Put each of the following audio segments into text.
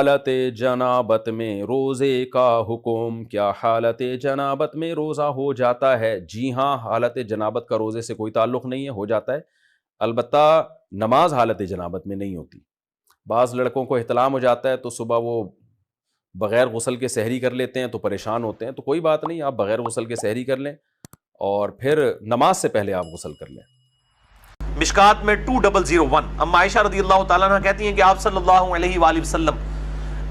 حالت جنابت میں روزے کا حکم، کیا حالت جنابت میں روزہ ہو جاتا ہے؟ جی ہاں، حالت جنابت کا روزے سے کوئی تعلق نہیں ہے، ہو جاتا ہے، البتہ نماز حالت جنابت میں نہیں ہوتی۔ بعض لڑکوں کو احتلام ہو جاتا ہے تو صبح وہ بغیر غسل کے سحری کر لیتے ہیں تو پریشان ہوتے ہیں، تو کوئی بات نہیں، آپ بغیر غسل کے سحری کر لیں اور پھر نماز سے پہلے آپ غسل کر لیں۔ مشکات میں 2001 اما عائشہ رضی اللہ تعالیٰ عنہ کہتی ہیں کہ آپ صلی اللہ علیہ وآلہ وسلم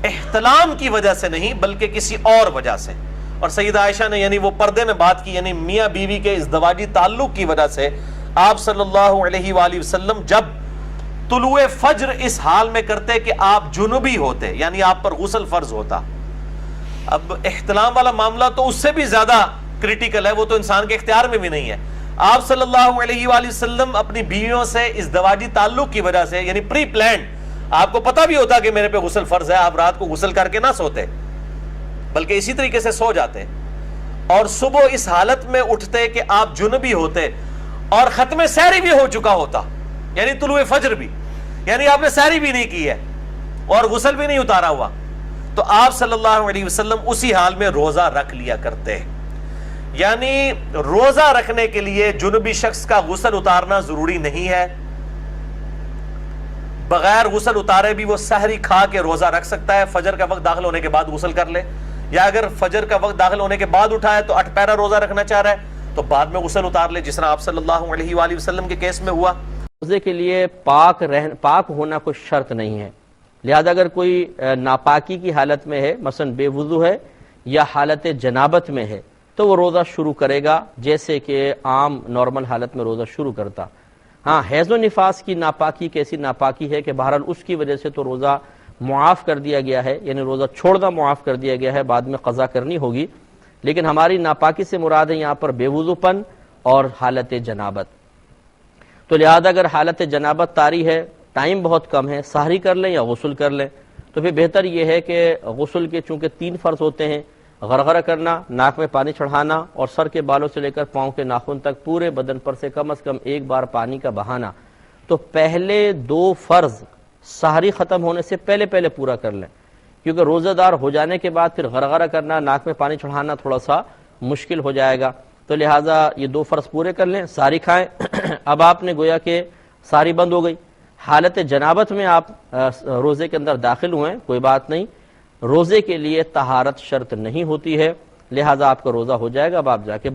احتلام کی وجہ سے نہیں بلکہ کسی اور وجہ سے، اور سیدہ عائشہ نے یعنی وہ پردے میں بات کی، یعنی میاں بیوی کے ازدواجی تعلق کی وجہ سے آپ صلی اللہ علیہ وآلہ وسلم جب طلوع فجر اس حال میں کرتے کہ آپ جنوبی ہوتے، یعنی آپ پر غسل فرض ہوتا۔ اب احتلام والا معاملہ تو اس سے بھی زیادہ کریٹیکل ہے، وہ تو انسان کے اختیار میں بھی نہیں ہے۔ آپ صلی اللہ علیہ وآلہ وسلم اپنی بیویوں سے ازدواجی تعلق کی وجہ سے یعنی پری پلانڈ، آپ کو پتہ بھی ہوتا کہ میرے پہ غسل فرض ہے، آپ رات کو غسل کر کے نہ سوتے بلکہ اسی طریقے سے سو جاتے، اور صبح اس حالت میں اٹھتے کہ آپ جنبی ہوتے اور ختم سحری بھی ہو چکا ہوتا، یعنی طلوع فجر بھی، یعنی آپ نے سحری بھی نہیں کی ہے اور غسل بھی نہیں اتارا ہوا، تو آپ صلی اللہ علیہ وسلم اسی حال میں روزہ رکھ لیا کرتے ہیں۔ یعنی روزہ رکھنے کے لیے جنبی شخص کا غسل اتارنا ضروری نہیں ہے، بغیر غسل اتارے بھی وہ سحری کھا کے روزہ رکھ سکتا ہے، فجر کا وقت داخل ہونے کے بعد غسل کر لے، یا اگر فجر کا وقت داخل ہونے کے بعد اٹھا ہے تو 8 پہرہ روزہ رکھنا چاہ رہا ہے تو بعد میں غسل اتار لے، جس طرح آپ صلی اللہ علیہ وآلہ وسلم کے کیس میں ہوا۔ روزے کے لیے پاک ہونا کوئی شرط نہیں ہے، لہذا اگر کوئی ناپاکی کی حالت میں ہے، مثلا بے وضو ہے یا حالت جنابت میں ہے، تو وہ روزہ شروع کرے گا جیسے کہ عام نارمل حالت میں روزہ شروع کرتا۔ ہاں، حیض و نفاس کی ناپاکی کیسی ناپاکی ہے کہ بہرحال اس کی وجہ سے تو روزہ معاف کر دیا گیا ہے، یعنی روزہ چھوڑنا معاف کر دیا گیا ہے، بعد میں قضا کرنی ہوگی، لیکن ہماری ناپاکی سے مراد ہے یہاں پر بے وضو پن اور حالت جنابت۔ تو لہذا اگر حالت جنابت طاری ہے، ٹائم بہت کم ہے، سحری کر لیں یا غسل کر لیں، تو پھر بہتر یہ ہے کہ غسل کے چونکہ 3 فرض ہوتے ہیں، غرغرہ کرنا، ناک میں پانی چڑھانا اور سر کے بالوں سے لے کر پاؤں کے ناخن تک پورے بدن پر سے کم از کم 1 بار پانی کا بہانا، تو پہلے 2 فرض سحری ختم ہونے سے پہلے پورا کر لیں، کیونکہ روزہ دار ہو جانے کے بعد پھر غرغرہ کرنا، ناک میں پانی چڑھانا تھوڑا سا مشکل ہو جائے گا، تو لہٰذا یہ 2 فرض پورے کر لیں، سحری کھائیں۔ اب آپ نے گویا کہ سحری بند ہو گئی، حالت جنابت میں آپ روزے کے اندر داخل ہوئے، کوئی بات نہیں، روزے کے لیے طہارت شرط نہیں ہوتی ہے، لہٰذا آپ کا روزہ ہو جائے گا، اب آپ جا کے